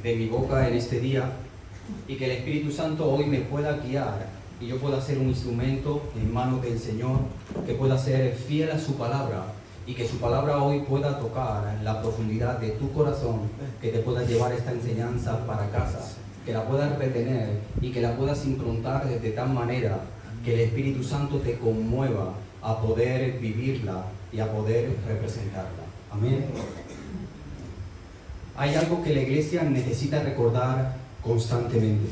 de mi boca en este día y que el Espíritu Santo hoy me pueda guiar y yo pueda ser un instrumento en manos del Señor, que pueda ser fiel a su palabra y que su palabra hoy pueda tocar la profundidad de tu corazón, que te pueda llevar esta enseñanza para casa, que la puedas retener y que la puedas improntar de tal manera que el Espíritu Santo te conmueva a poder vivirla y a poder representarla. Amén. Hay algo que la iglesia necesita recordar constantemente,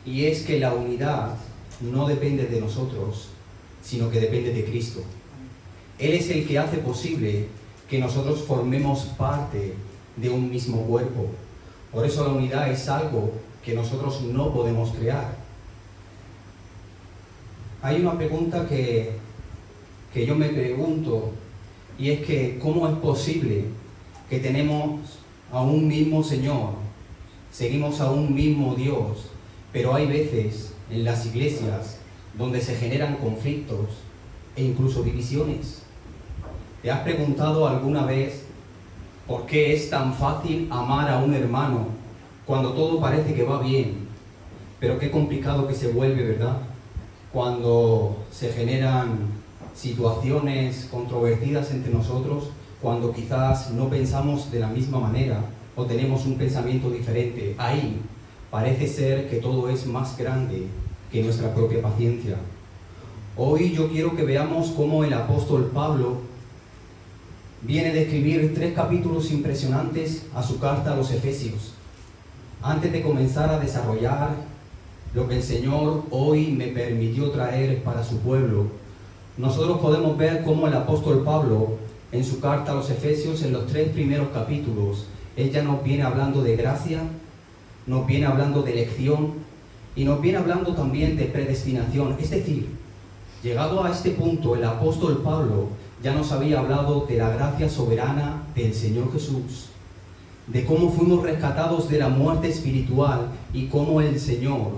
y es que la unidad no depende de nosotros, sino que depende de Cristo. Él es el que hace posible que nosotros formemos parte de un mismo cuerpo. Por eso la unidad es algo que nosotros no podemos crear. Hay una pregunta que yo me pregunto, y es que ¿cómo es posible que tenemos a un mismo Señor, seguimos a un mismo Dios, pero hay veces en las iglesias donde se generan conflictos e incluso divisiones? ¿Te has preguntado alguna vez por qué es tan fácil amar a un hermano cuando todo parece que va bien? Pero qué complicado que se vuelve, ¿verdad? Cuando se generan situaciones controvertidas entre nosotros, cuando quizás no pensamos de la misma manera o tenemos un pensamiento diferente. Ahí parece ser que todo es más grande que nuestra propia paciencia. Hoy yo quiero que veamos cómo el apóstol Pablo viene de escribir 3 capítulos impresionantes a su carta a los Efesios. Antes de comenzar a desarrollar lo que el Señor hoy me permitió traer para su pueblo, nosotros podemos ver cómo el apóstol Pablo, en su carta a los Efesios, en los 3 primeros capítulos, él ya nos viene hablando de gracia, nos viene hablando de elección y nos viene hablando también de predestinación. Es decir, llegado a este punto, el apóstol Pablo ya nos había hablado de la gracia soberana del Señor Jesús, de cómo fuimos rescatados de la muerte espiritual y cómo el Señor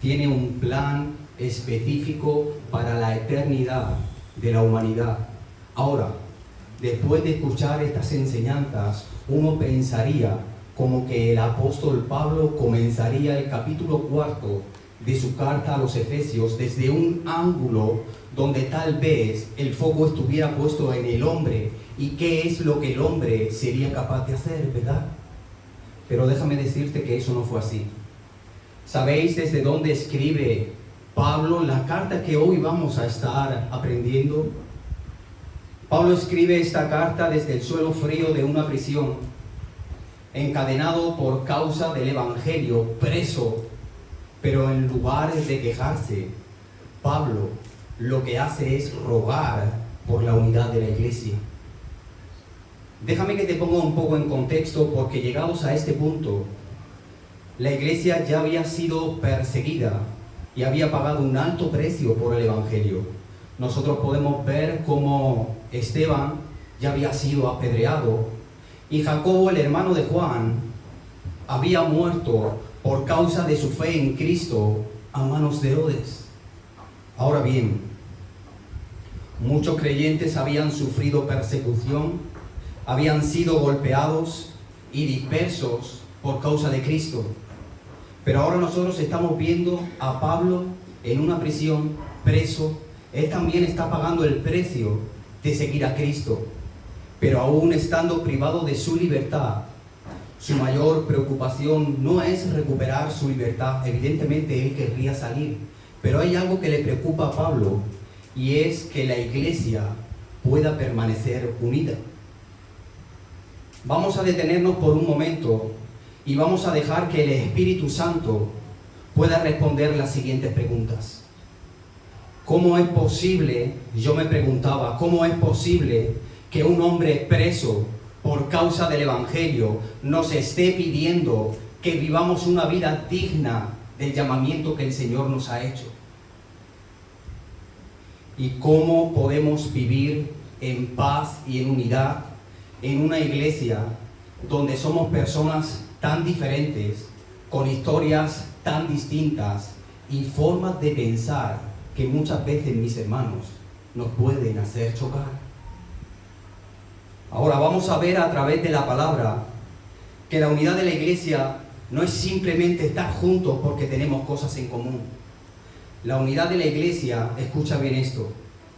tiene un plan específico para la eternidad de la humanidad. Ahora, después de escuchar estas enseñanzas, uno pensaría como que el apóstol Pablo comenzaría el capítulo 4 de su carta a los Efesios desde un ángulo donde tal vez el foco estuviera puesto en el hombre y qué es lo que el hombre sería capaz de hacer, ¿verdad? Pero déjame decirte que eso no fue así. ¿Sabéis desde dónde escribe Pablo la carta que hoy vamos a estar aprendiendo? Pablo escribe esta carta desde el suelo frío de una prisión, encadenado por causa del Evangelio, preso, pero en lugar de quejarse, Pablo lo que hace es rogar por la unidad de la iglesia. Déjame que te ponga un poco en contexto, porque llegados a este punto, la iglesia ya había sido perseguida y había pagado un alto precio por el Evangelio. Nosotros podemos ver cómo Esteban ya había sido apedreado y Jacobo, el hermano de Juan, había muerto por causa de su fe en Cristo a manos de Herodes. Ahora bien, muchos creyentes habían sufrido persecución, habían sido golpeados y dispersos por causa de Cristo. Pero ahora nosotros estamos viendo a Pablo en una prisión, preso. Él también está pagando el precio de seguir a Cristo. Pero aún estando privado de su libertad, su mayor preocupación no es recuperar su libertad. Evidentemente él querría salir. Pero hay algo que le preocupa a Pablo, y es que la iglesia pueda permanecer unida. Vamos a detenernos por un momento y vamos a dejar que el Espíritu Santo pueda responder las siguientes preguntas. ¿Cómo es posible, yo me preguntaba, cómo es posible que un hombre preso por causa del Evangelio nos esté pidiendo que vivamos una vida digna del llamamiento que el Señor nos ha hecho? ¿Y cómo podemos vivir en paz y en unidad en una iglesia donde somos personas tan diferentes, con historias tan distintas y formas de pensar que muchas veces, mis hermanos, nos pueden hacer chocar? Ahora vamos a ver a través de la palabra que la unidad de la iglesia no es simplemente estar juntos porque tenemos cosas en común. La unidad de la iglesia, escucha bien esto,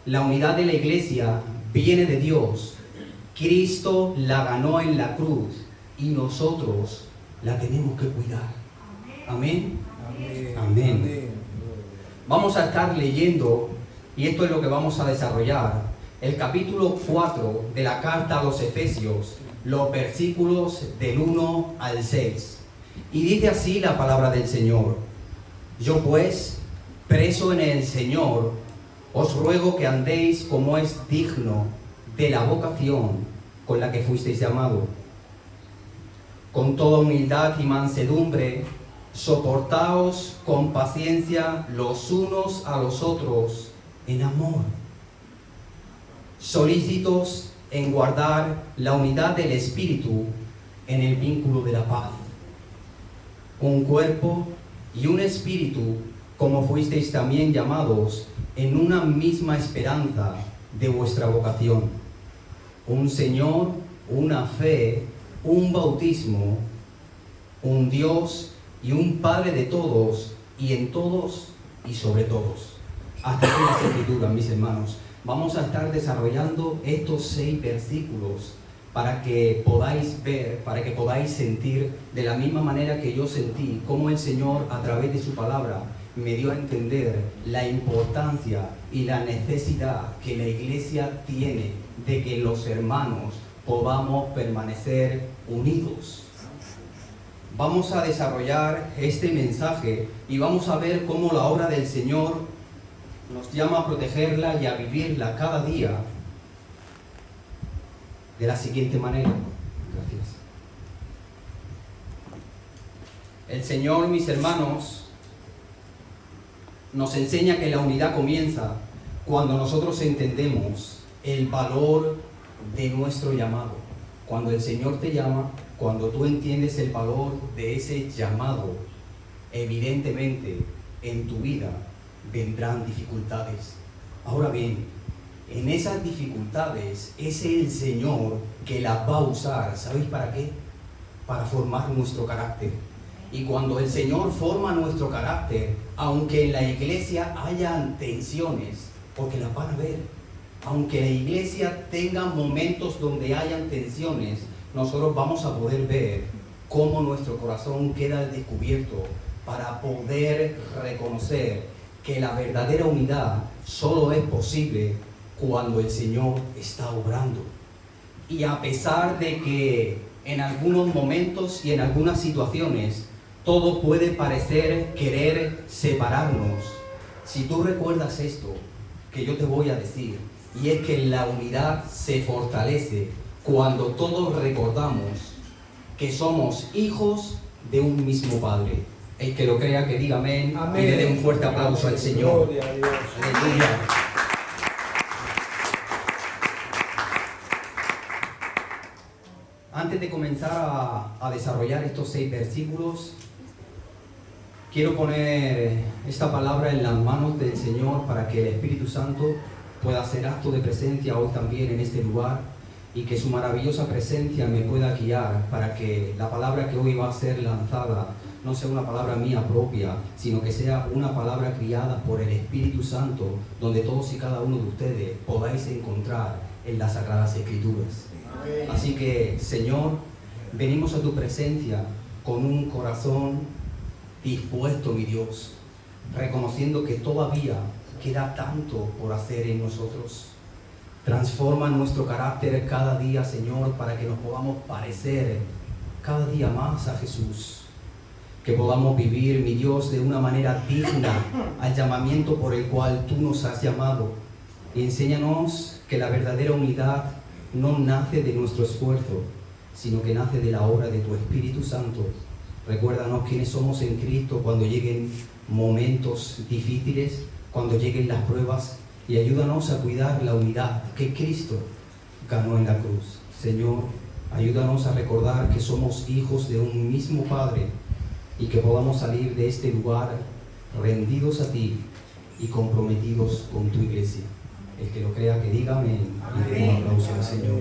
la unidad de la iglesia viene de Dios. Cristo la ganó en la cruz y nosotros la tenemos que cuidar. Amén. Amén. Amén. Vamos a estar leyendo, y esto es lo que vamos a desarrollar, el capítulo 4 de la carta a los Efesios, los versículos del 1 al 6. Y dice así la palabra del Señor: Yo pues, preso en el Señor, os ruego que andéis como es digno de la vocación con la que fuisteis llamados, con toda humildad y mansedumbre, soportaos con paciencia los unos a los otros en amor, solícitos en guardar la unidad del Espíritu en el vínculo de la paz. Un cuerpo y un espíritu, como fuisteis también llamados en una misma esperanza de vuestra vocación. Un Señor, una fe, un bautismo, un Dios y un Padre de todos, y en todos y sobre todos. Hasta aquí las Escrituras, mis hermanos. Vamos a estar desarrollando estos 6 versículos para que podáis ver, para que podáis sentir de la misma manera que yo sentí, cómo el Señor, a través de su palabra, me dio a entender la importancia y la necesidad que la iglesia tiene de que los hermanos podamos permanecer unidos. Vamos a desarrollar este mensaje y vamos a ver cómo la obra del Señor nos llama a protegerla y a vivirla cada día de la siguiente manera. Gracias. El Señor, mis hermanos, nos enseña que la unidad comienza cuando nosotros entendemos el valor de nuestro llamado. Cuando el Señor te llama, cuando tú entiendes el valor de ese llamado, evidentemente en tu vida vendrán dificultades. Ahora bien, en esas dificultades es el Señor que las va a usar. ¿Sabéis para qué? Para formar nuestro carácter. Y cuando el Señor forma nuestro carácter, aunque en la iglesia hayan tensiones, porque las van a ver, aunque la iglesia tenga momentos donde hayan tensiones, nosotros vamos a poder ver cómo nuestro corazón queda al descubierto para poder reconocer que la verdadera unidad solo es posible cuando el Señor está obrando. Y a pesar de que en algunos momentos y en algunas situaciones todo puede parecer querer separarnos, si tú recuerdas esto que yo te voy a decir, y es que la unidad se fortalece cuando todos recordamos que somos hijos de un mismo Padre. El que lo crea, que diga amén, amén. Y le dé un fuerte aplauso al Señor. Gloria a Dios. Aleluya. Antes de comenzar a desarrollar estos 6 versículos, quiero poner esta palabra en las manos del Señor para que el Espíritu Santo pueda hacer acto de presencia hoy también en este lugar, y que su maravillosa presencia me pueda guiar para que la palabra que hoy va a ser lanzada no sea una palabra mía propia, sino que sea una palabra criada por el Espíritu Santo, donde todos y cada uno de ustedes podáis encontrar en las Sagradas Escrituras. Amén. Así que, Señor, venimos a tu presencia con un corazón dispuesto, mi Dios, reconociendo que todavía queda tanto por hacer en nosotros. Transforma nuestro carácter cada día, Señor, para que nos podamos parecer cada día más a Jesús. Que podamos vivir, mi Dios, de una manera digna al llamamiento por el cual tú nos has llamado. Y enséñanos que la verdadera unidad no nace de nuestro esfuerzo, sino que nace de la obra de tu Espíritu Santo. Recuérdanos quiénes somos en Cristo cuando lleguen momentos difíciles, cuando lleguen las pruebas, y ayúdanos a cuidar la unidad que Cristo ganó en la cruz. Señor, ayúdanos a recordar que somos hijos de un mismo Padre y que podamos salir de este lugar rendidos a ti y comprometidos con tu iglesia. El que lo crea, que diga amén. Y dé un aplauso al Señor.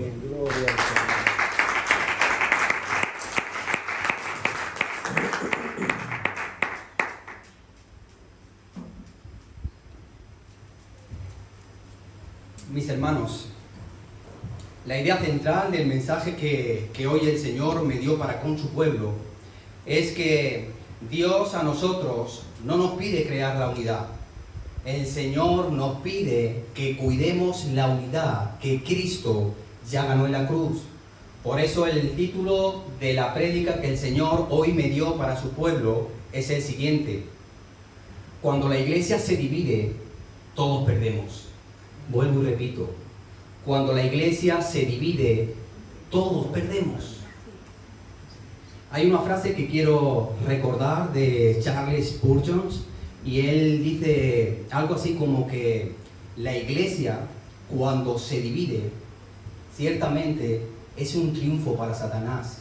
hermanos, la idea central del mensaje que hoy el Señor me dio para con su pueblo es que Dios a nosotros no nos pide crear la unidad. El Señor nos pide que cuidemos la unidad que Cristo ya ganó en la cruz. Por eso el título de la prédica que el Señor hoy me dio para su pueblo es el siguiente: cuando la iglesia se divide, todos perdemos. Vuelvo y repito, cuando la iglesia se divide, todos perdemos. Hay una frase que quiero recordar de Charles Spurgeon, y él dice algo así como que la iglesia, cuando se divide, ciertamente es un triunfo para Satanás.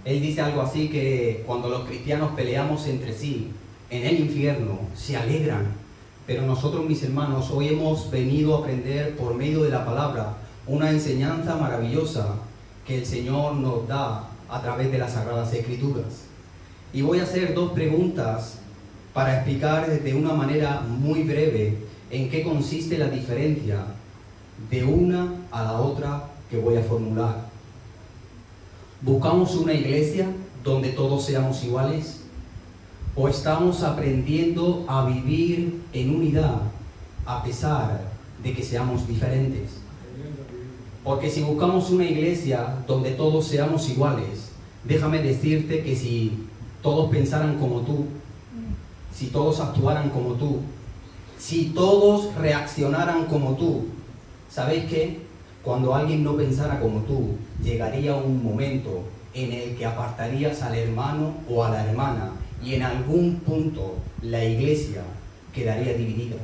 Él dice algo así que cuando los cristianos peleamos entre sí, en el infierno se alegran. Pero nosotros, mis hermanos, hoy hemos venido a aprender por medio de la palabra una enseñanza maravillosa que el Señor nos da a través de las Sagradas Escrituras. Y voy a hacer dos preguntas para explicar de una manera muy breve en qué consiste la diferencia de una a la otra que voy a formular. ¿Buscamos una iglesia donde todos seamos iguales? ¿O estamos aprendiendo a vivir en unidad a pesar de que seamos diferentes? Porque si buscamos una iglesia donde todos seamos iguales, déjame decirte que si todos pensaran como tú, si todos actuaran como tú, si todos reaccionaran como tú, ¿sabéis qué? Cuando alguien no pensara como tú, llegaría un momento en el que apartarías al hermano o a la hermana, y en algún punto la iglesia quedaría dividida.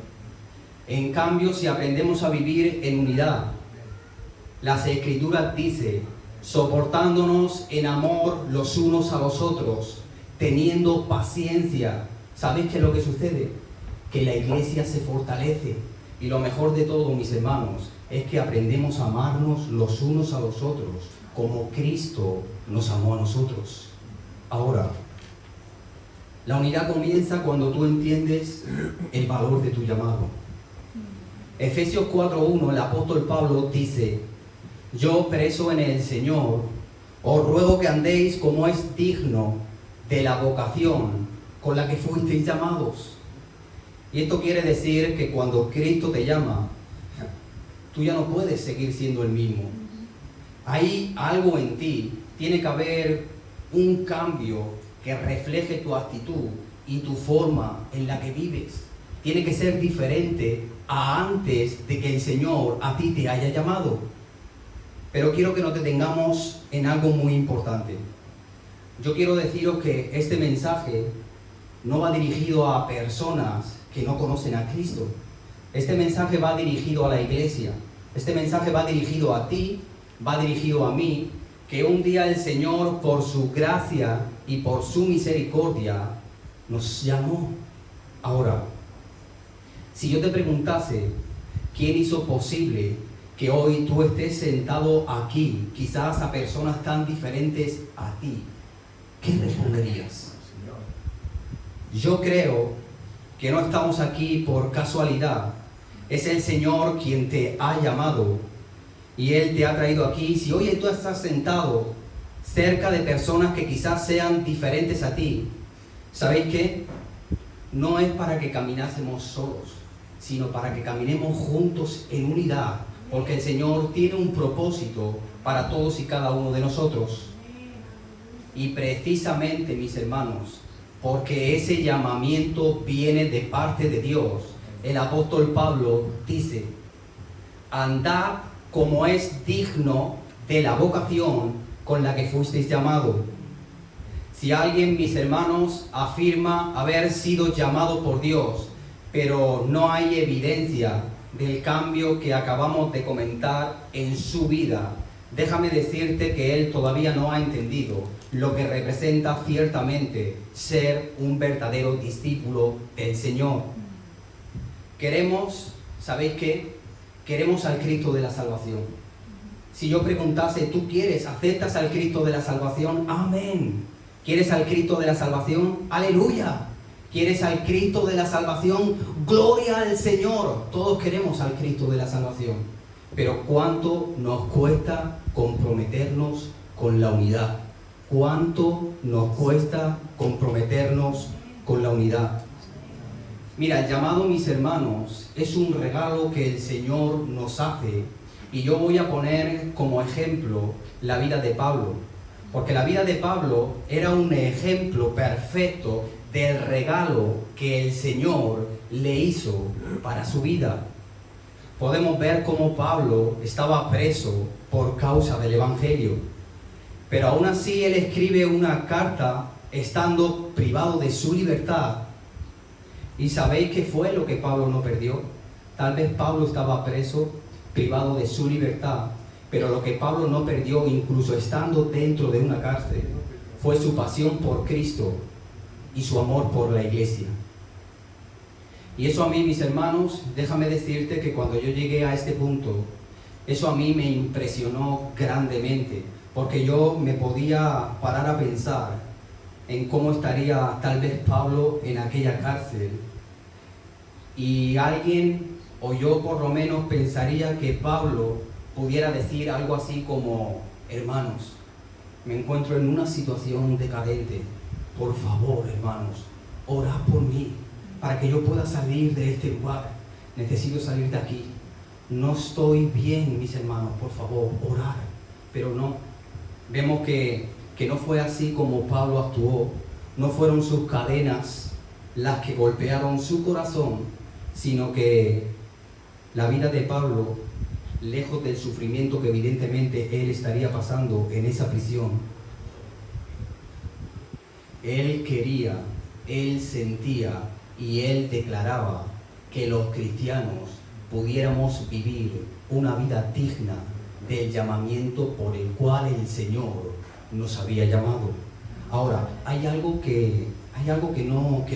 En cambio, si aprendemos a vivir en unidad, las Escrituras dicen, soportándonos en amor los unos a los otros, teniendo paciencia. ¿Sabéis qué es lo que sucede? Que la iglesia se fortalece. Y lo mejor de todo, mis hermanos, es que aprendemos a amarnos los unos a los otros, como Cristo nos amó a nosotros. Ahora, la unidad comienza cuando tú entiendes el valor de tu llamado. Efesios 4:1, el apóstol Pablo dice: yo, preso en el Señor, os ruego que andéis como es digno de la vocación con la que fuisteis llamados. Y esto quiere decir que cuando Cristo te llama, tú ya no puedes seguir siendo el mismo. Hay algo en ti, tiene que haber un cambio que refleje tu actitud y tu forma en la que vives. Tiene que ser diferente a antes de que el Señor a ti te haya llamado. Pero quiero que nos detengamos en algo muy importante. Yo quiero deciros que este mensaje no va dirigido a personas que no conocen a Cristo. Este mensaje va dirigido a la iglesia. Este mensaje va dirigido a ti, va dirigido a mí, que un día el Señor, por su gracia y por su misericordia, nos llamó. Ahora, si yo te preguntase, ¿quién hizo posible que hoy tú estés sentado aquí, quizás a personas tan diferentes a ti? ¿Qué responderías? Yo creo que no estamos aquí por casualidad. Es el Señor quien te ha llamado y Él te ha traído aquí. Si hoy tú estás sentado cerca de personas que quizás sean diferentes a ti, ¿sabéis qué? No es para que caminásemos solos, sino para que caminemos juntos en unidad, porque el Señor tiene un propósito para todos y cada uno de nosotros. Y precisamente, mis hermanos, porque ese llamamiento viene de parte de Dios, el apóstol Pablo dice: andad como es digno de la vocación con la que fuisteis llamado. Si alguien, mis hermanos, afirma haber sido llamado por Dios, pero no hay evidencia del cambio que acabamos de comentar en su vida, déjame decirte que él todavía no ha entendido lo que representa ciertamente ser un verdadero discípulo del Señor. Queremos, ¿sabéis qué? Queremos al Cristo de la salvación. Si yo preguntase, ¿tú quieres, aceptas al Cristo de la salvación? Amén. ¿Quieres al Cristo de la salvación? Aleluya. ¿Quieres al Cristo de la salvación? Gloria al Señor. Todos queremos al Cristo de la salvación. pero ¿cuánto nos cuesta comprometernos con la unidad? ¿Cuánto nos cuesta comprometernos con la unidad? Mira, el llamado, mis hermanos, es un regalo que el Señor nos hace, y yo voy a poner como ejemplo la vida de Pablo, porque la vida de Pablo era un ejemplo perfecto del regalo que el Señor le hizo para su vida. Podemos ver cómo Pablo estaba preso por causa del Evangelio, pero aún así él escribe una carta estando privado de su libertad. ¿Y sabéis qué fue lo que Pablo no perdió? Tal vez Pablo estaba preso, privado de su libertad, pero lo que Pablo no perdió, incluso estando dentro de una cárcel, fue su pasión por Cristo y su amor por la iglesia. Y eso a mí, mis hermanos, déjame decirte que cuando yo llegué a este punto, eso a mí me impresionó grandemente, porque yo me podía parar a pensar en cómo estaría tal vez Pablo en aquella cárcel. Y alguien, o yo por lo menos, pensaría que Pablo pudiera decir algo así como: hermanos, me encuentro en una situación decadente, por favor, hermanos, orad por mí, para que yo pueda salir de este lugar, necesito salir de aquí, no estoy bien, mis hermanos, por favor, orad. Pero no, vemos que no fue así como Pablo actuó, no fueron sus cadenas las que golpearon su corazón, sino que la vida de Pablo, lejos del sufrimiento que evidentemente él estaría pasando en esa prisión, él quería, él sentía y él declaraba que los cristianos pudiéramos vivir una vida digna del llamamiento por el cual el Señor nos había llamado. Ahora, hay algo que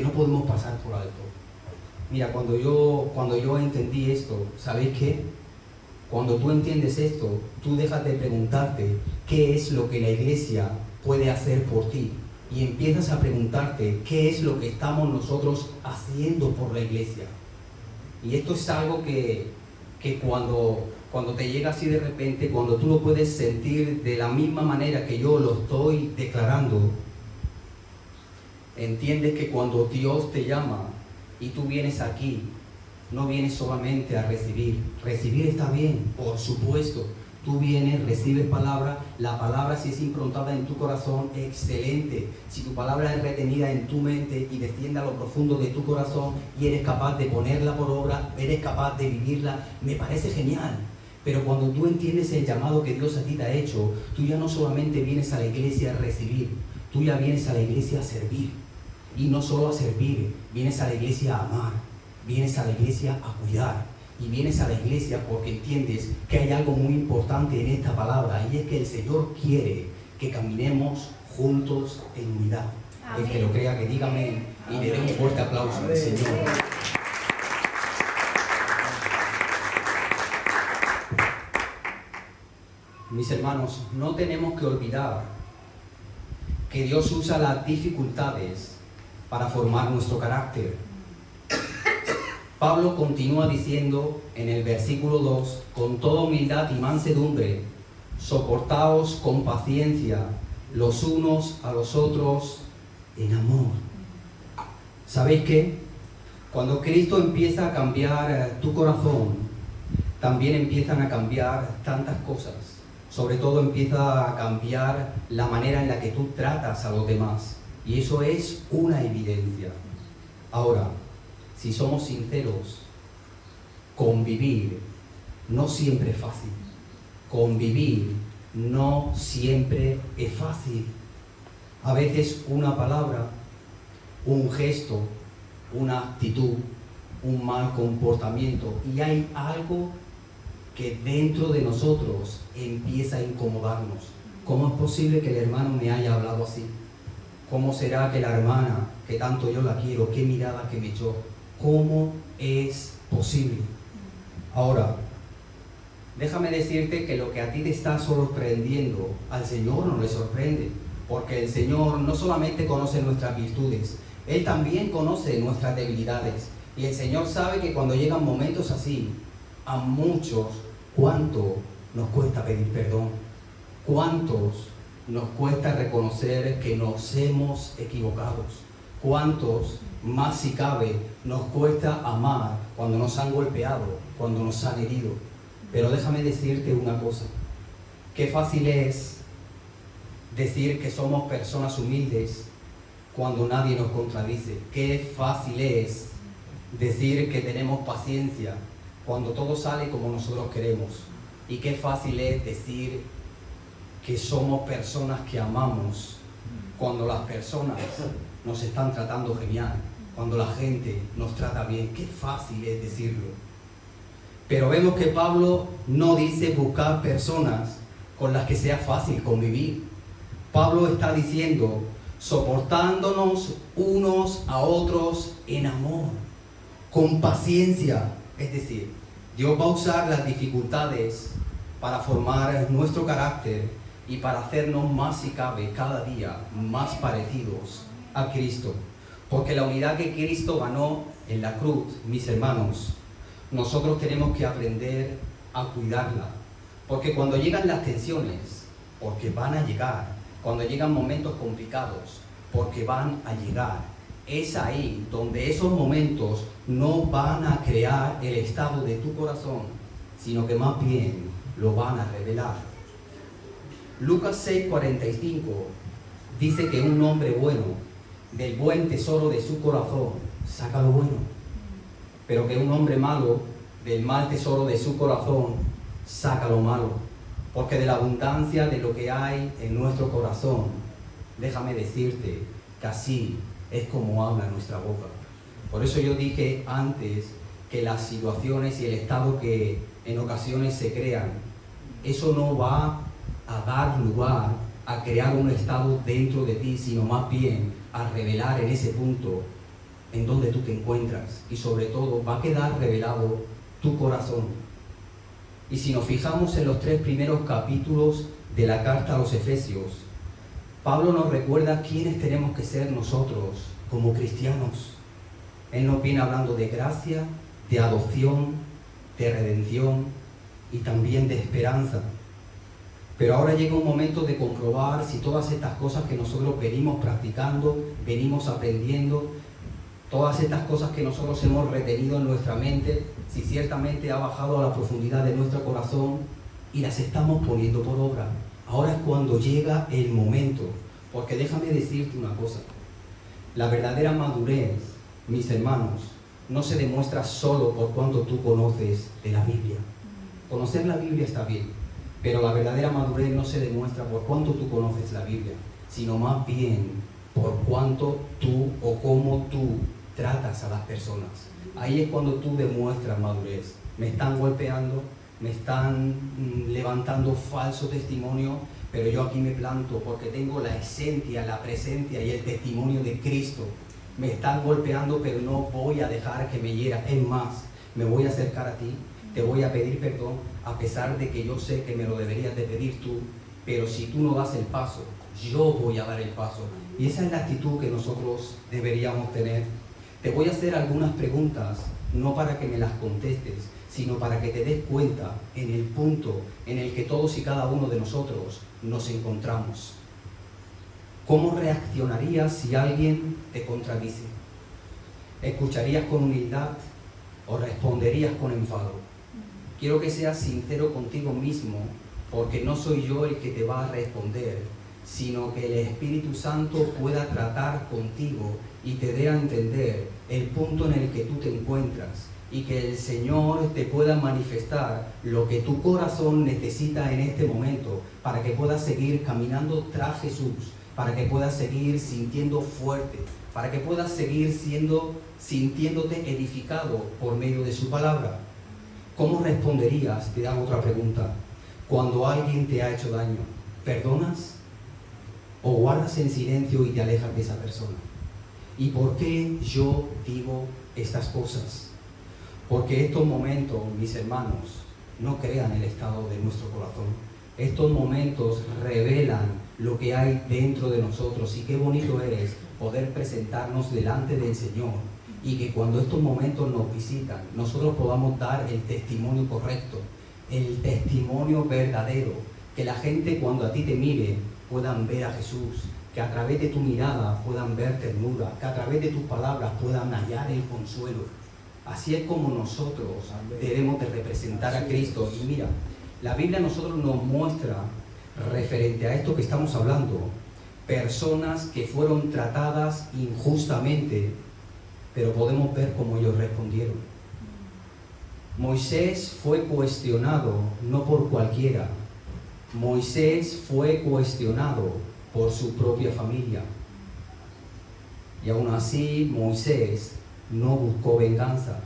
no podemos pasar por alto. Mira, cuando yo entendí esto, ¿sabéis qué? Cuando tú entiendes esto, tú dejas de preguntarte qué es lo que la iglesia puede hacer por ti, y empiezas a preguntarte qué es lo que estamos nosotros haciendo por la iglesia. Y esto es algo que cuando te llega así de repente, cuando tú lo puedes sentir de la misma manera que yo lo estoy declarando, entiendes que cuando Dios te llama y tú vienes aquí, no vienes solamente a recibir. Recibir está bien, por supuesto. Tú vienes, recibes palabra, la palabra si es improntada en tu corazón, excelente. Si tu palabra es retenida en tu mente y desciende a lo profundo de tu corazón y eres capaz de ponerla por obra, eres capaz de vivirla, me parece genial. Pero cuando tú entiendes el llamado que Dios a ti te ha hecho, tú ya no solamente vienes a la iglesia a recibir, tú ya vienes a la iglesia a servir. Y no solo a servir, vienes a la iglesia a amar, vienes a la iglesia a cuidar. Y vienes a la iglesia porque entiendes que hay algo muy importante en esta palabra, y es que el Señor quiere que caminemos juntos en unidad. Amén. El que lo crea, que diga amén, y le dé un fuerte aplauso al Señor. Mis hermanos, no tenemos que olvidar que Dios usa las dificultades para formar nuestro carácter. Pablo continúa diciendo en el versículo 2: con toda humildad y mansedumbre, soportaos con paciencia los unos a los otros en amor. ¿Sabéis qué? Cuando Cristo empieza a cambiar tu corazón, también empiezan a cambiar tantas cosas. Sobre todo empieza a cambiar la manera en la que tú tratas a los demás. Y eso es una evidencia. Ahora, si somos sinceros, convivir no siempre es fácil. Convivir no siempre es fácil. A veces una palabra, un gesto, una actitud, un mal comportamiento, y hay algo que dentro de nosotros empieza a incomodarnos. ¿Cómo es posible que el hermano me haya hablado así? ¿Cómo será que la hermana, que tanto yo la quiero, qué mirada que me echó? ¿Cómo es posible? Ahora, déjame decirte que lo que a ti te está sorprendiendo, al Señor no le sorprende, porque el Señor no solamente conoce nuestras virtudes, Él también conoce nuestras debilidades. Y el Señor sabe que cuando llegan momentos así, a muchos ¿Cuánto nos cuesta pedir perdón? ¿Cuántos nos cuesta reconocer que nos hemos equivocado? ¿Cuántos, más si cabe, nos cuesta amar cuando nos han golpeado, cuando nos han herido? Pero déjame decirte una cosa. Qué fácil es decir que somos personas humildes cuando nadie nos contradice. Qué fácil es decir que tenemos paciencia cuando todo sale como nosotros queremos. Y qué fácil es decir que somos personas que amamos cuando las personas nos están tratando genial, cuando la gente nos trata bien. Qué fácil es decirlo. Pero vemos que Pablo no dice buscar personas con las que sea fácil convivir. Pablo está diciendo soportándonos unos a otros en amor, con paciencia. Es decir, Dios va a usar las dificultades para formar nuestro carácter y para hacernos más, si cabe, cada día más parecidos a Cristo. Porque la unidad que Cristo ganó en la cruz, mis hermanos, nosotros tenemos que aprender a cuidarla. Porque cuando llegan las tensiones, porque van a llegar, cuando llegan momentos complicados, porque van a llegar, es ahí donde esos momentos no van a crear el estado de tu corazón, sino que más bien lo van a revelar. Lucas 6:45 dice que un hombre bueno, del buen tesoro de su corazón, saca lo bueno, pero que un hombre malo, del mal tesoro de su corazón, saca lo malo, porque de la abundancia de lo que hay en nuestro corazón, déjame decirte que así es como habla nuestra boca. Por eso yo dije antes que las situaciones y el estado que en ocasiones se crean, eso no va a dar lugar a crear un estado dentro de ti, sino más bien a revelar en ese punto en donde tú te encuentras, y sobre todo va a quedar revelado tu corazón. Y si nos fijamos en los 3 primeros capítulos de la carta a los Efesios, Pablo nos recuerda quiénes tenemos que ser nosotros como cristianos. Él nos viene hablando de gracia, de adopción, de redención y también de esperanza. Pero ahora llega un momento de comprobar si todas estas cosas que nosotros venimos practicando, venimos aprendiendo, todas estas cosas que nosotros hemos retenido en nuestra mente, si ciertamente ha bajado a la profundidad de nuestro corazón y las estamos poniendo por obra. Ahora es cuando llega el momento, porque déjame decirte una cosa. La verdadera madurez, mis hermanos, no se demuestra solo por cuánto tú conoces de la Biblia. Conocer la Biblia está bien, pero la verdadera madurez no se demuestra por cuánto tú conoces la Biblia, sino más bien por cuánto tú o cómo tú tratas a las personas. Ahí es cuando tú demuestras madurez. Me están golpeando, me están levantando falso testimonio, pero yo aquí me planto porque tengo la esencia, la presencia y el testimonio de Cristo. Me están golpeando, pero no voy a dejar que me hiera. Es más, me voy a acercar a ti, te voy a pedir perdón, a pesar de que yo sé que me lo deberías de pedir tú, pero si tú no das el paso, yo voy a dar el paso. Y esa es la actitud que nosotros deberíamos tener. Te voy a hacer algunas preguntas, no para que me las contestes, sino para que te des cuenta en el punto en el que todos y cada uno de nosotros nos encontramos. ¿Cómo reaccionarías si alguien te contradice? ¿Escucharías con humildad o responderías con enfado? Quiero que seas sincero contigo mismo, porque no soy yo el que te va a responder, sino que el Espíritu Santo pueda tratar contigo y te dé a entender el punto en el que tú te encuentras, y que el Señor te pueda manifestar lo que tu corazón necesita en este momento para que puedas seguir caminando tras Jesús, para que puedas seguir sintiendo fuerte, para que puedas seguir sintiéndote edificado por medio de su palabra. ¿Cómo responderías? Te hago otra pregunta. Cuando alguien te ha hecho daño, ¿perdonas o guardas en silencio y te alejas de esa persona? ¿Y por qué yo digo estas cosas? Porque estos momentos, mis hermanos, no crean el estado de nuestro corazón. Estos momentos revelan lo que hay dentro de nosotros, y qué bonito es poder presentarnos delante del Señor, y que cuando estos momentos nos visitan, nosotros podamos dar el testimonio correcto. el testimonio verdadero, que la gente cuando a ti te mire puedan ver a Jesús, que a través de tu mirada puedan ver ternura, que a través de tus palabras puedan hallar el consuelo. Así es como nosotros debemos de representar a Cristo. Y mira, la Biblia a nosotros nos muestra, referente a esto que estamos hablando, personas que fueron tratadas injustamente, pero podemos ver cómo ellos respondieron. Moisés fue cuestionado no por cualquiera. Moisés fue cuestionado por su propia familia. Y aún así Moisés no buscó venganza.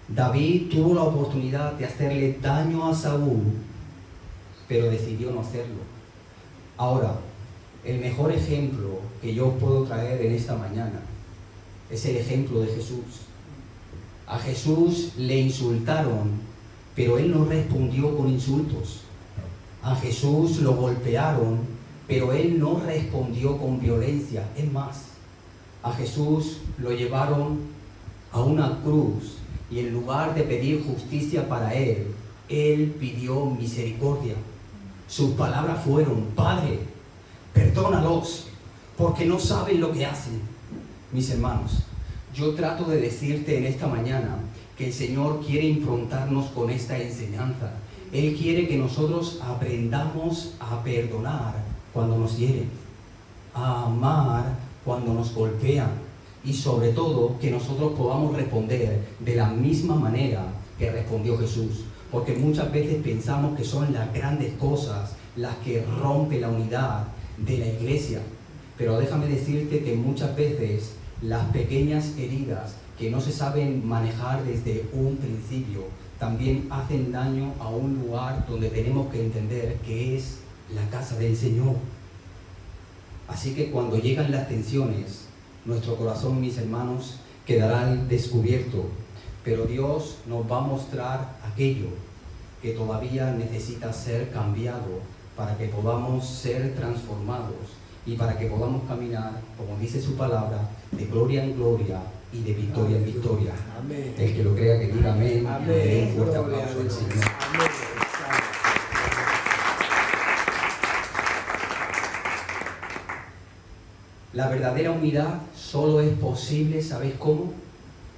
David tuvo la oportunidad de hacerle daño a Saúl, pero decidió no hacerlo. Ahora, el mejor ejemplo que yo puedo traer en esta mañana es el ejemplo de Jesús. A Jesús le insultaron, pero él no respondió con insultos. A Jesús lo golpearon, pero él no respondió con violencia. Es más, a Jesús lo llevaron a una cruz y en lugar de pedir justicia para él, él pidió misericordia. Sus palabras fueron: Padre, perdónalos, porque no saben lo que hacen. Mis hermanos, yo trato de decirte en esta mañana que el Señor quiere improntarnos con esta enseñanza. Él quiere que nosotros aprendamos a perdonar cuando nos hieren, a amar cuando nos golpean y sobre todo que nosotros podamos responder de la misma manera que respondió Jesús. Porque muchas veces pensamos que son las grandes cosas las que rompen la unidad de la iglesia. Pero déjame decirte que muchas veces las pequeñas heridas que no se saben manejar desde un principio también hacen daño a un lugar donde tenemos que entender que es la casa del Señor. Así que cuando llegan las tensiones, nuestro corazón, mis hermanos, quedará al descubierto, pero Dios nos va a mostrar aquello que todavía necesita ser cambiado para que podamos ser transformados y para que podamos caminar, como dice su palabra, de gloria en gloria y de victoria en victoria. Amén. El que lo crea, que diga amén. Amén. Y dé un fuerte aplauso al Señor. Amén. La verdadera unidad solo es posible, ¿sabéis cómo?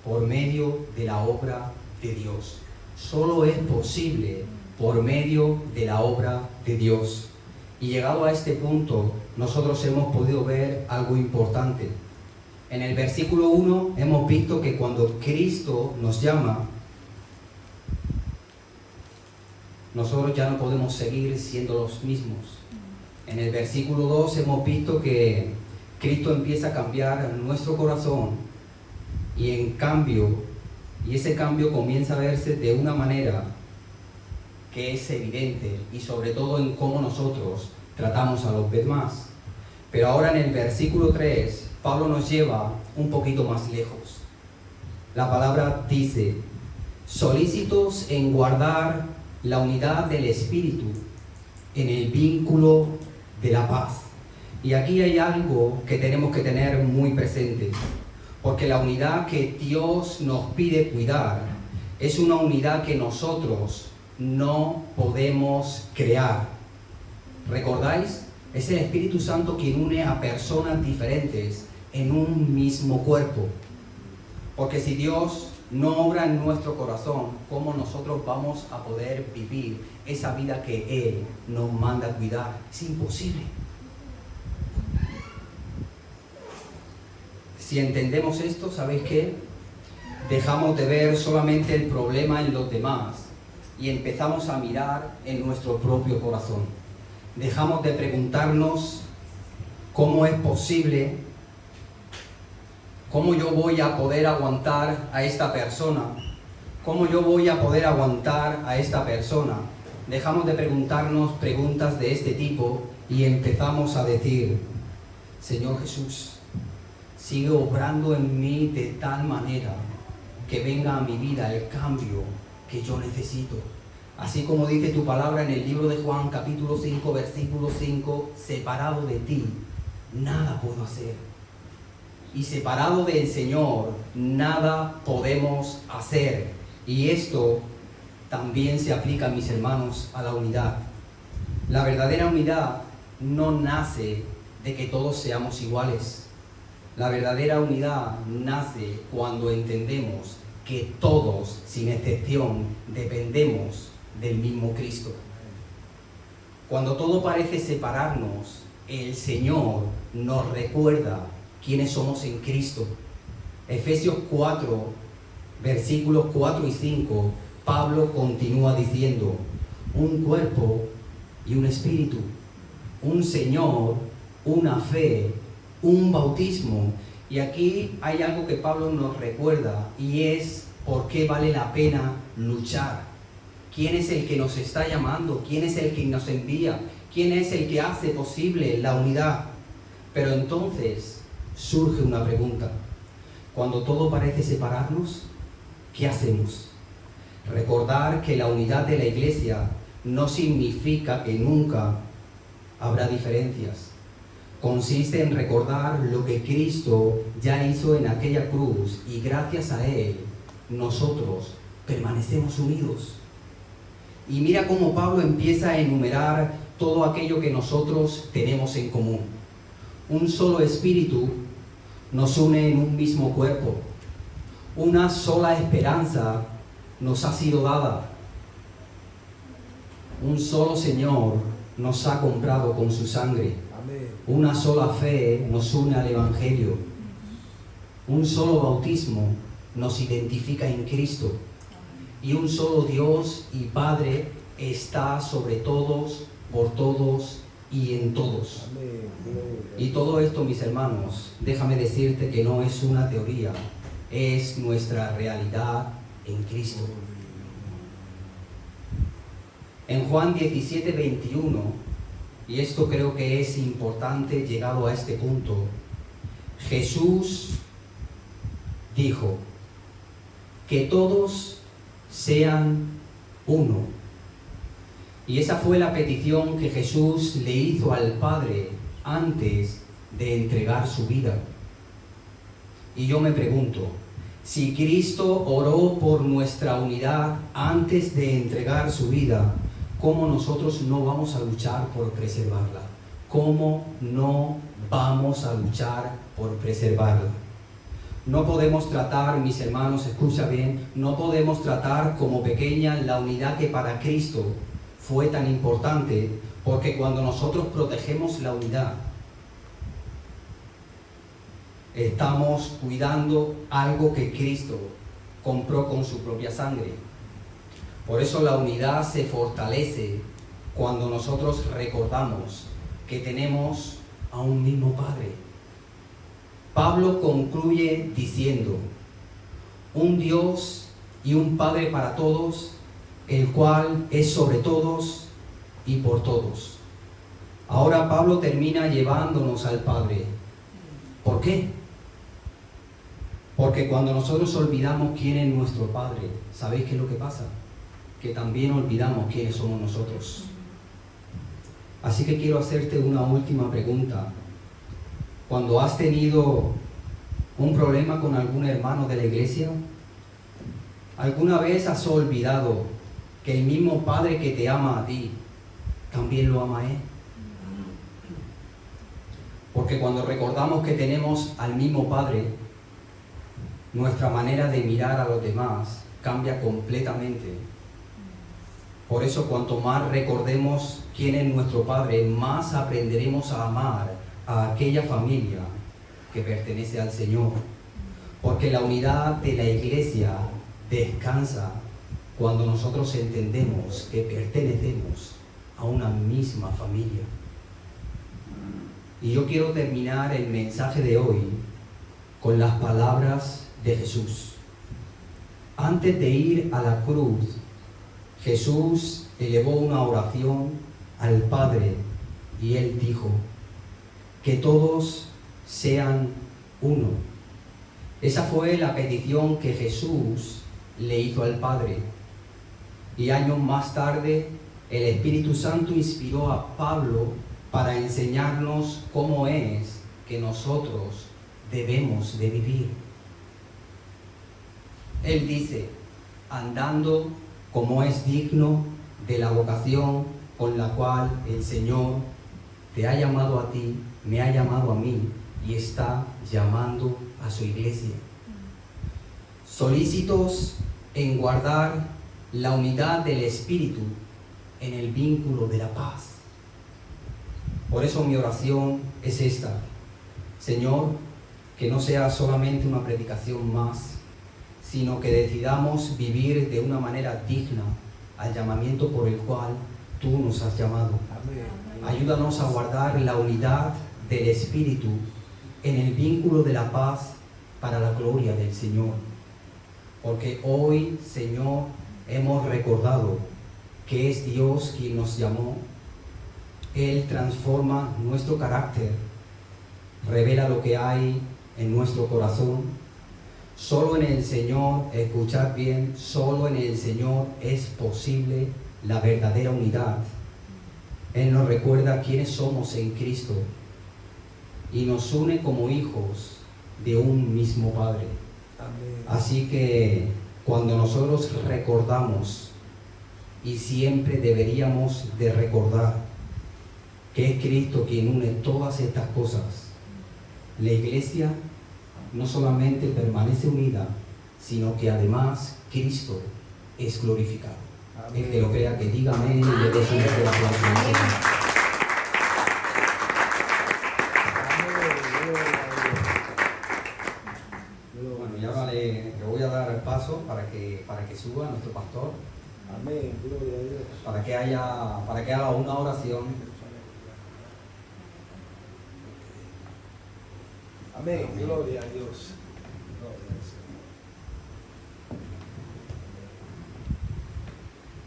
Por medio de la obra de Dios. Solo es posible por medio de la obra de Dios. Y llegado a este punto, nosotros hemos podido ver algo importante. En el versículo 1 hemos visto que cuando Cristo nos llama, nosotros ya no podemos seguir siendo los mismos. En el versículo 2 hemos visto que Cristo empieza a cambiar nuestro corazón y ese cambio comienza a verse de una manera que es evidente y sobre todo en cómo nosotros tratamos a los demás. Pero ahora en el versículo 3, Pablo nos lleva un poquito más lejos. La palabra dice: solícitos en guardar la unidad del Espíritu en el vínculo de la paz. Y aquí hay algo que tenemos que tener muy presente, porque la unidad que Dios nos pide cuidar es una unidad que nosotros no podemos crear. ¿Recordáis? Es el Espíritu Santo quien une a personas diferentes en un mismo cuerpo. Porque si Dios no obra en nuestro corazón, ¿cómo nosotros vamos a poder vivir esa vida que Él nos manda a cuidar? Es imposible. Si entendemos esto, ¿sabéis qué? Dejamos de ver solamente el problema en los demás y empezamos a mirar en nuestro propio corazón. Dejamos de preguntarnos cómo es posible, cómo yo voy a poder aguantar a esta persona, cómo yo voy a poder aguantar a esta persona. Dejamos de preguntarnos preguntas de este tipo y empezamos a decir: Señor Jesús, sigue obrando en mí de tal manera que venga a mi vida el cambio que yo necesito. Así como dice tu palabra en el libro de Juan, capítulo 5, versículo 5, separado de ti, nada puedo hacer. Y separado del Señor, nada podemos hacer. Y esto también se aplica, mis hermanos, a la unidad. La verdadera unidad no nace de que todos seamos iguales. La verdadera unidad nace cuando entendemos que todos, sin excepción, dependemos del mismo Cristo. Cuando todo parece separarnos, el Señor nos recuerda quiénes somos en Cristo. Efesios 4, versículos 4 y 5, Pablo continúa diciendo: un cuerpo y un espíritu, un Señor, una fe, un bautismo. Y aquí hay algo que Pablo nos recuerda, y es por qué vale la pena luchar. ¿Quién es el que nos está llamando? ¿Quién es el que nos envía? ¿Quién es el que hace posible la unidad? Pero entonces surge una pregunta. Cuando todo parece separarnos, ¿qué hacemos? Recordar que la unidad de la Iglesia no significa que nunca habrá diferencias. Consiste en recordar lo que Cristo ya hizo en aquella cruz, y gracias a Él nosotros permanecemos unidos. Y mira cómo Pablo empieza a enumerar todo aquello que nosotros tenemos en común. Un solo espíritu nos une en un mismo cuerpo. Una sola esperanza nos ha sido dada. Un solo Señor nos ha comprado con su sangre. Una sola fe nos une al Evangelio. Un solo bautismo nos identifica en Cristo. Y un solo Dios y Padre está sobre todos, por todos y en todos. Y todo esto, mis hermanos, déjame decirte que no es una teoría, es nuestra realidad en Cristo. En Juan 17, 21, y esto creo que es importante llegado a este punto, Jesús dijo: que todos sean uno. Y esa fue la petición que Jesús le hizo al Padre antes de entregar su vida. Y yo me pregunto, si Cristo oró por nuestra unidad antes de entregar su vida, ¿cómo nosotros no vamos a luchar por preservarla? ¿Cómo no vamos a luchar por preservarla? No podemos tratar, mis hermanos, escucha bien, no podemos tratar como pequeña la unidad que para Cristo fue tan importante, porque cuando nosotros protegemos la unidad, estamos cuidando algo que Cristo compró con su propia sangre. Por eso la unidad se fortalece cuando nosotros recordamos que tenemos a un mismo Padre. Pablo concluye diciendo: un Dios y un Padre para todos, el cual es sobre todos y por todos. Ahora Pablo termina llevándonos al Padre. ¿Por qué? Porque cuando nosotros olvidamos quién es nuestro Padre, ¿sabéis qué es lo que pasa? Que también olvidamos quiénes somos nosotros. Así que quiero hacerte una última pregunta. Cuando has tenido un problema con algún hermano de la iglesia, ¿alguna vez has olvidado que el mismo Padre que te ama a ti, también lo ama a Él? Porque cuando recordamos que tenemos al mismo Padre, nuestra manera de mirar a los demás cambia completamente. Por eso, cuanto más recordemos quién es nuestro Padre, más aprenderemos a amar a aquella familia que pertenece al Señor. Porque la unidad de la iglesia descansa cuando nosotros entendemos que pertenecemos a una misma familia. Y yo quiero terminar el mensaje de hoy con las palabras de Jesús. Antes de ir a la cruz, Jesús elevó una oración al Padre y Él dijo: que todos sean uno. Esa fue la petición que Jesús le hizo al Padre. Y años más tarde, el Espíritu Santo inspiró a Pablo para enseñarnos cómo es que nosotros debemos de vivir. Él dice: andando como es digno de la vocación con la cual el Señor te ha llamado a ti, me ha llamado a mí y está llamando a su iglesia. Solícitos en guardar la unidad del Espíritu en el vínculo de la paz. Por eso mi oración es esta: Señor, que no sea solamente una predicación más, sino que decidamos vivir de una manera digna al llamamiento por el cual tú nos has llamado. Amén. Ayúdanos a guardar la unidad del Espíritu en el vínculo de la paz para la gloria del Señor. Porque hoy, Señor, hemos recordado que es Dios quien nos llamó. Él transforma nuestro carácter, revela lo que hay en nuestro corazón. Solo en el Señor, escuchad bien, solo en el Señor es posible la verdadera unidad. Él nos recuerda quiénes somos en Cristo y nos une como hijos de un mismo Padre. Amén. Así que cuando nosotros recordamos, y siempre deberíamos de recordar que es Cristo quien une todas estas cosas, la iglesia no solamente permanece unida, sino que además Cristo es glorificado. Amén. El que lo crea, que diga amén y le dé su mejor aplauso al Señor. Bueno, y ahora le voy a dar el paso para que suba nuestro pastor. Amén, gloria a Dios. Para que haga una oración. Amén, gloria a Dios.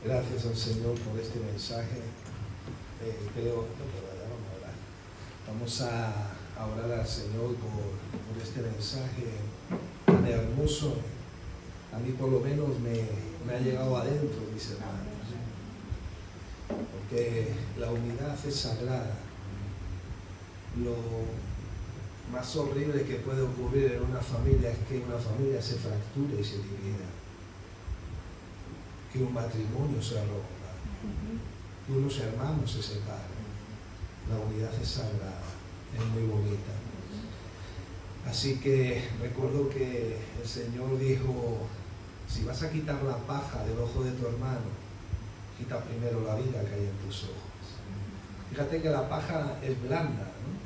Gracias al Señor por este mensaje. Vamos a orar al Señor por este mensaje tan hermoso. A mí por lo menos me ha llegado adentro, mis hermanos. Porque la unidad es sagrada. Lo más horrible que puede ocurrir en una familia es que una familia se fracture y se divida, que un matrimonio se rompa, que unos hermanos se separen. La unidad es sagrada, es muy bonita. Así que recuerdo que el Señor dijo: si vas a quitar la paja del ojo de tu hermano, quita primero la viga que hay en tus ojos. Fíjate que la paja es blanda, ¿no?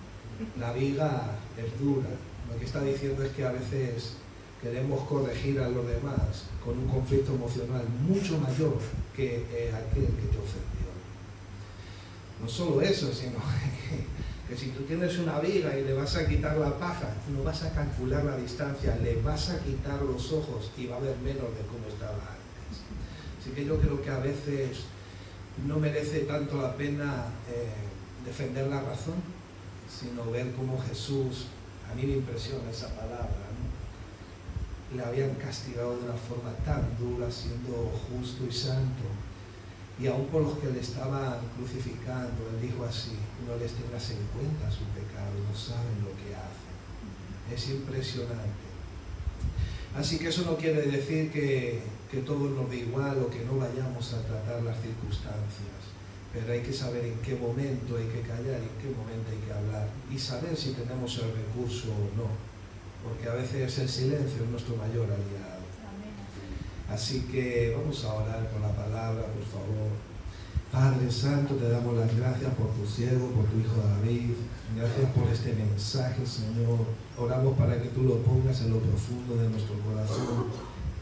La viga es dura. Lo que está diciendo es que a veces queremos corregir a los demás con un conflicto emocional mucho mayor que aquel que te ofendió. No solo eso, sino que si tú tienes una viga y le vas a quitar la paja, no vas a calcular la distancia, le vas a quitar los ojos y va a haber menos de cómo estaba antes. Así que yo creo que a veces no merece tanto la pena defender la razón, sino ver cómo Jesús, a mí me impresiona esa palabra, ¿no? Le habían castigado de una forma tan dura, siendo justo y santo, y aún por los que le estaban crucificando, él dijo así: no les tengas en cuenta su pecado, no saben lo que hacen. Es impresionante. Así que eso no quiere decir que todo nos dé igual o que no vayamos a tratar las circunstancias. Pero hay que saber en qué momento hay que callar y en qué momento hay que hablar. Y saber si tenemos el recurso o no. Porque a veces el silencio es nuestro mayor aliado. Así que vamos a orar por la palabra, por favor. Padre Santo, te damos las gracias por tu siervo, por tu hijo David. Gracias por este mensaje, Señor. Oramos para que tú lo pongas en lo profundo de nuestro corazón.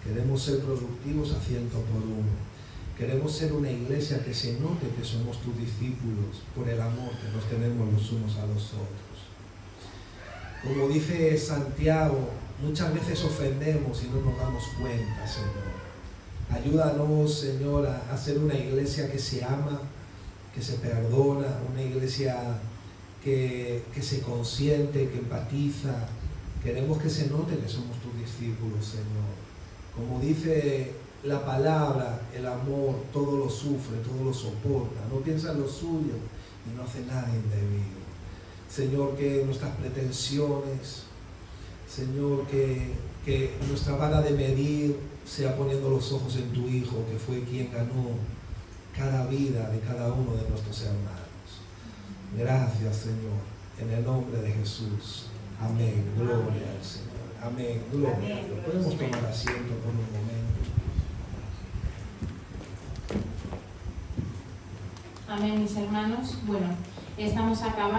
Queremos ser productivos a 100 por 1. Queremos ser una iglesia que se note que somos tus discípulos por el amor que nos tenemos los unos a los otros. Como dice Santiago, muchas veces ofendemos y no nos damos cuenta, Señor. Ayúdanos, Señor, a ser una iglesia que se ama, que se perdona, una iglesia que se consiente, que empatiza. Queremos que se note que somos tus discípulos, Señor. Como dice la palabra, el amor todo lo sufre, todo lo soporta, no piensa en lo suyo y no hace nada indebido. Señor, que nuestras pretensiones, Señor, que nuestra vara de medir sea poniendo los ojos en tu Hijo, que fue quien ganó cada vida de cada uno de nuestros hermanos. Gracias, Señor, en el nombre de Jesús. Amén. Gloria al Señor. Amén. Gloria a Dios. Podemos tomar asiento por un momento. Amén, mis hermanos. Bueno, estamos acabando.